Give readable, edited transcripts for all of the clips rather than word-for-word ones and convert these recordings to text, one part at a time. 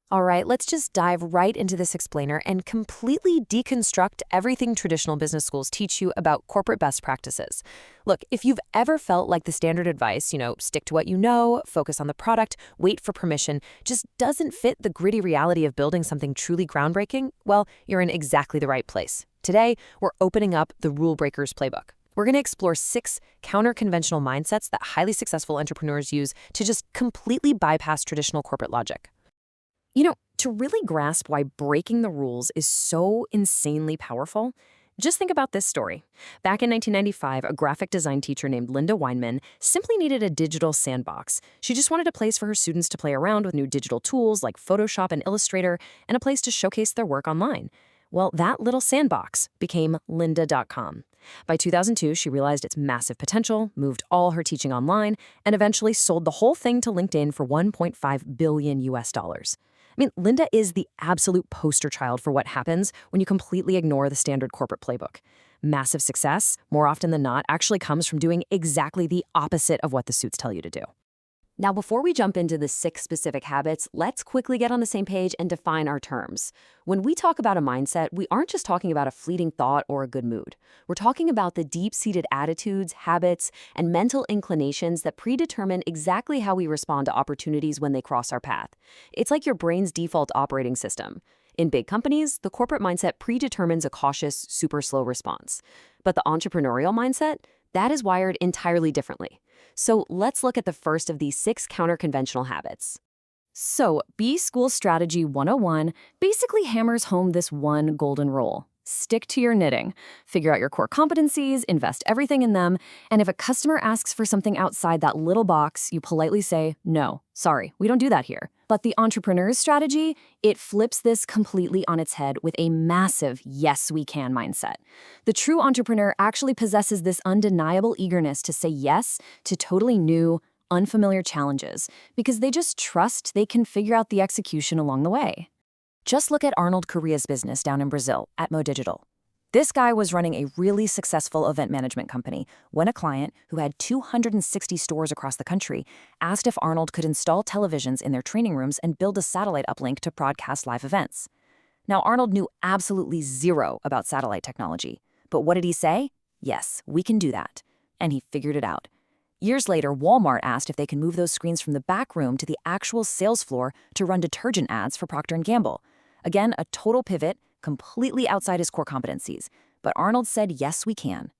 All right, let's just dive right into this explainer and completely deconstruct everything traditional business schools teach you about corporate best practices. Look, if you've ever felt like the standard advice, stick to what you know, focus on the product, wait for permission, just doesn't fit the gritty reality of building something truly groundbreaking, well, you're in exactly the right place. Today, we're opening up the Rule Breakers playbook. We're going to explore 6 counter-conventional mindsets that highly successful entrepreneurs use to just completely bypass traditional corporate logic. To really grasp why breaking the rules is so insanely powerful, just think about this story. Back in 1995, a graphic design teacher named Linda Weinman simply needed a digital sandbox. She just wanted a place for her students to play around with new digital tools like Photoshop and Illustrator, and a place to showcase their work online. Well, that little sandbox became lynda.com. By 2002, she realized its massive potential, moved all her teaching online, and eventually sold the whole thing to LinkedIn for $1.5 billion US dollars. Linda is the absolute poster child for what happens when you completely ignore the standard corporate playbook. Massive success, more often than not, actually comes from doing exactly the opposite of what the suits tell you to do. Now, before we jump into the 6 specific habits, let's quickly get on the same page and define our terms. When we talk about a mindset, we aren't just talking about a fleeting thought or a good mood. We're talking about the deep-seated attitudes, habits, and mental inclinations that predetermine exactly how we respond to opportunities when they cross our path. It's like your brain's default operating system. In big companies, the corporate mindset predetermines a cautious, super slow response. But the entrepreneurial mindset, that is wired entirely differently. So let's look at the first of these 6 counter-conventional habits. So, B-School Strategy 101 basically hammers home this one golden rule. Stick to your knitting. Figure out your core competencies, invest everything in them, and if a customer asks for something outside that little box, you politely say, "No, sorry, we don't do that here." But the entrepreneur's strategy, it flips this completely on its head with a massive yes, we can mindset. The true entrepreneur actually possesses this undeniable eagerness to say yes to totally new, unfamiliar challenges because they just trust they can figure out the execution along the way. Just look at Arnold Correia's business down in Brazil, Atmo Digital. This guy was running a really successful event management company when a client, who had 260 stores across the country, asked if Arnold could install televisions in their training rooms and build a satellite uplink to broadcast live events. Now, Arnold knew absolutely zero about satellite technology. But what did he say? Yes, we can do that. And he figured it out. Years later, Walmart asked if they can move those screens from the back room to the actual sales floor to run detergent ads for Procter & Gamble. Again, a total pivot, completely outside his core competencies. But Arnold said, yes, we can.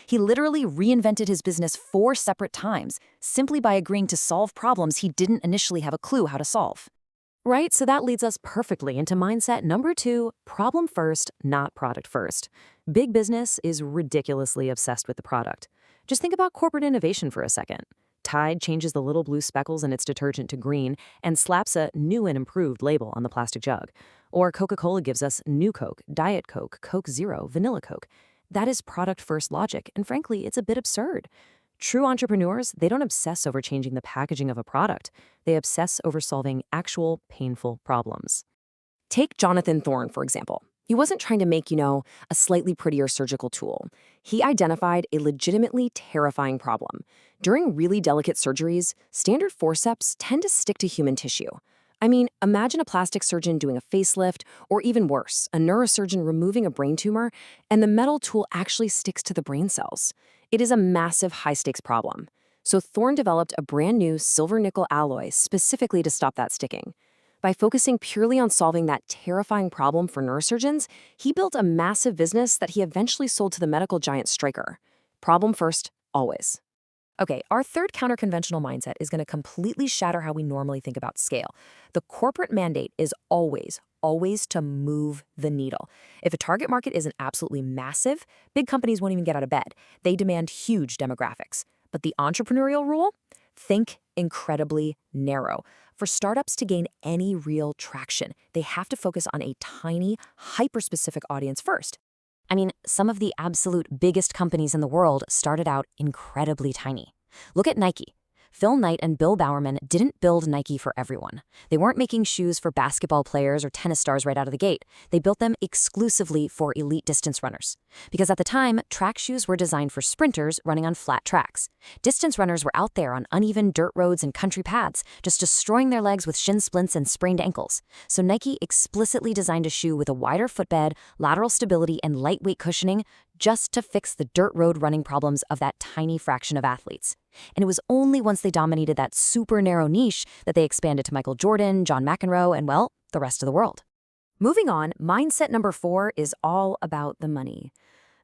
He literally reinvented his business 4 separate times, simply by agreeing to solve problems he didn't initially have a clue how to solve. Right, so that leads us perfectly into mindset number 2, problem first, not product first. Big business is ridiculously obsessed with the product. Just think about corporate innovation for a second. Tide changes the little blue speckles in its detergent to green and slaps a new and improved label on the plastic jug. Or Coca-Cola gives us New Coke, Diet Coke, Coke Zero, Vanilla Coke. That is product-first logic, and frankly, it's a bit absurd. True entrepreneurs, they don't obsess over changing the packaging of a product. They obsess over solving actual painful problems. Take Jonathan Thorne, for example. He wasn't trying to make, a slightly prettier surgical tool. He identified a legitimately terrifying problem. During really delicate surgeries, standard forceps tend to stick to human tissue. Imagine a plastic surgeon doing a facelift, or even worse, a neurosurgeon removing a brain tumor, and the metal tool actually sticks to the brain cells. It is a massive high-stakes problem. So Thorne developed a brand new silver-nickel alloy specifically to stop that sticking. By focusing purely on solving that terrifying problem for neurosurgeons, he built a massive business that he eventually sold to the medical giant Stryker. Problem first, always. Okay, our third counter-conventional mindset is going to completely shatter how we normally think about scale. The corporate mandate is always to move the needle. If a target market isn't absolutely massive, big companies won't even get out of bed. They demand huge demographics. But the entrepreneurial rule? Think incredibly narrow. For startups to gain any real traction, they have to focus on a tiny, hyper-specific audience first. Some of the absolute biggest companies in the world started out incredibly tiny. Look at Nike. Phil Knight and Bill Bowerman didn't build Nike for everyone. They weren't making shoes for basketball players or tennis stars right out of the gate. They built them exclusively for elite distance runners. Because at the time, track shoes were designed for sprinters running on flat tracks. Distance runners were out there on uneven dirt roads and country paths, just destroying their legs with shin splints and sprained ankles. So Nike explicitly designed a shoe with a wider footbed, lateral stability, and lightweight cushioning just to fix the dirt road running problems of that tiny fraction of athletes. And it was only once they dominated that super narrow niche that they expanded to Michael Jordan, John McEnroe, and, well, the rest of the world. Moving on, mindset number 4 is all about the money.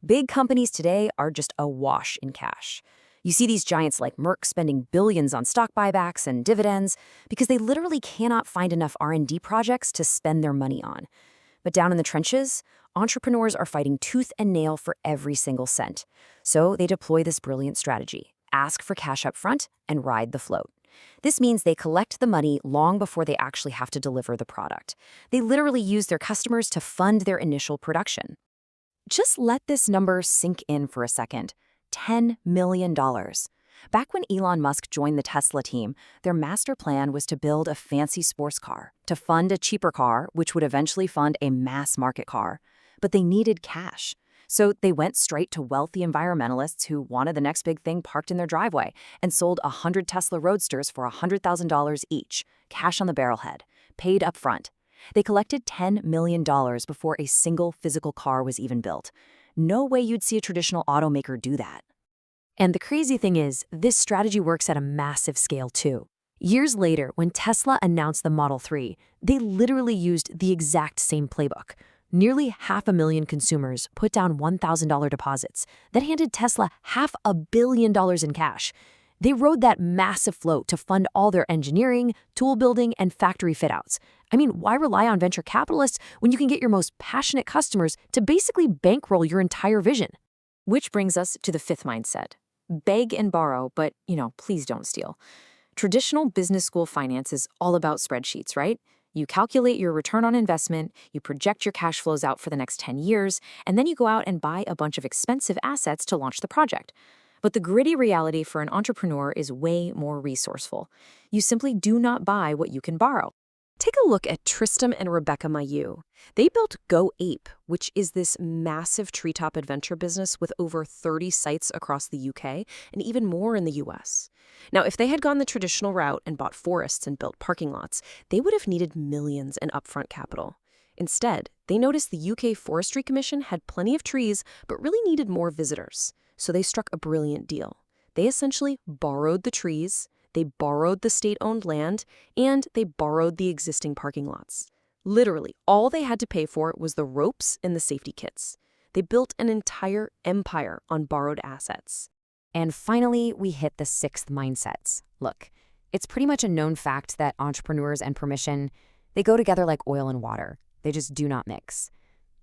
Big companies today are just awash in cash. You see these giants like Merck spending billions on stock buybacks and dividends because they literally cannot find enough R&D projects to spend their money on. But down in the trenches, entrepreneurs are fighting tooth and nail for every single cent. So they deploy this brilliant strategy: ask for cash up front and ride the float. This means they collect the money long before they actually have to deliver the product. They literally use their customers to fund their initial production. Just let this number sink in for a second. $10 million. Back when Elon Musk joined the Tesla team, their master plan was to build a fancy sports car, to fund a cheaper car, which would eventually fund a mass market car. But they needed cash. So they went straight to wealthy environmentalists who wanted the next big thing parked in their driveway and sold 100 Tesla Roadsters for $100,000 each, cash on the barrelhead, paid up front. They collected $10 million before a single physical car was even built. No way you'd see a traditional automaker do that. And the crazy thing is, this strategy works at a massive scale too. Years later, when Tesla announced the Model 3, they literally used the exact same playbook. Nearly 500,000 consumers put down $1,000 deposits that handed Tesla $500 million in cash. They rode that massive float to fund all their engineering, tool building, and factory fit-outs. I mean, why rely on venture capitalists when you can get your most passionate customers to basically bankroll your entire vision? Which brings us to the 5th mindset. Beg and borrow, but, please don't steal. Traditional business school finance is all about spreadsheets, right? You calculate your return on investment, you project your cash flows out for the next 10 years, and then you go out and buy a bunch of expensive assets to launch the project. But the gritty reality for an entrepreneur is way more resourceful. You simply do not buy what you can borrow. Take a look at Tristram and Rebecca Mailloux. They built Go Ape, which is this massive treetop adventure business with over 30 sites across the UK and even more in the US. Now, if they had gone the traditional route and bought forests and built parking lots, they would have needed millions in upfront capital. Instead, they noticed the UK Forestry Commission had plenty of trees but really needed more visitors. So they struck a brilliant deal. They essentially borrowed the trees, they borrowed the state-owned land, and they borrowed the existing parking lots. Literally, all they had to pay for was the ropes and the safety kits. They built an entire empire on borrowed assets. And finally, we hit the 6th mindset. Look, it's pretty much a known fact that entrepreneurs and permission, they go together like oil and water. They just do not mix.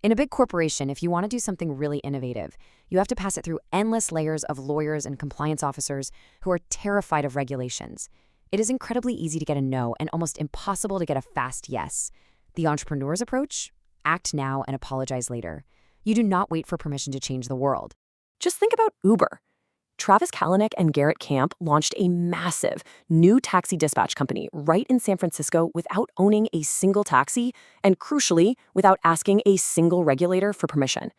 In a big corporation, if you want to do something really innovative, you have to pass it through endless layers of lawyers and compliance officers who are terrified of regulations. It is incredibly easy to get a no and almost impossible to get a fast yes. The entrepreneur's approach? Act now and apologize later. You do not wait for permission to change the world. Just think about Uber. Travis Kalanick and Garrett Camp launched a massive new taxi dispatch company right in San Francisco without owning a single taxi and, crucially, without asking a single regulator for permission.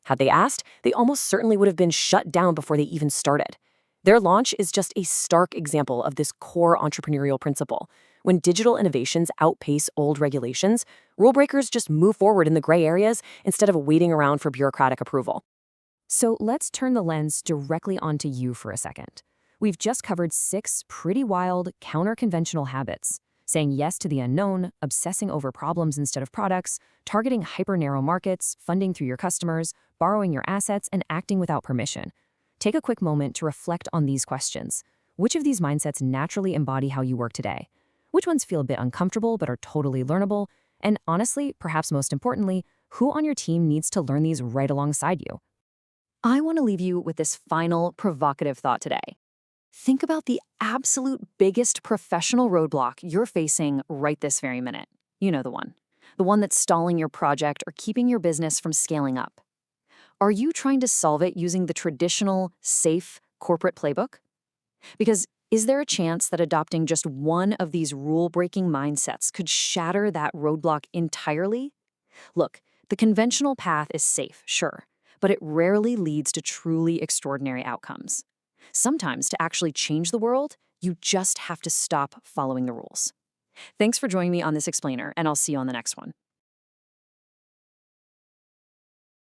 Had they asked, they almost certainly would have been shut down before they even started. Their launch is just a stark example of this core entrepreneurial principle. When digital innovations outpace old regulations, rule breakers just move forward in the gray areas instead of waiting around for bureaucratic approval. So let's turn the lens directly onto you for a second. We've just covered 6 pretty wild, counter-conventional habits: saying yes to the unknown, obsessing over problems instead of products, targeting hyper-narrow markets, funding through your customers, borrowing your assets, and acting without permission. Take a quick moment to reflect on these questions. Which of these mindsets naturally embody how you work today? Which ones feel a bit uncomfortable but are totally learnable? And honestly, perhaps most importantly, who on your team needs to learn these right alongside you? I want to leave you with this final provocative thought today. Think about the absolute biggest professional roadblock you're facing right this very minute. You know the one. The one that's stalling your project or keeping your business from scaling up. Are you trying to solve it using the traditional, safe corporate playbook? Because Is there a chance that adopting just one of these rule-breaking mindsets could shatter that roadblock entirely? Look, the conventional path is safe, sure, but it rarely leads to truly extraordinary outcomes. Sometimes, to actually change the world, you just have to stop following the rules. Thanks for joining me on this explainer, and I'll see you on the next one.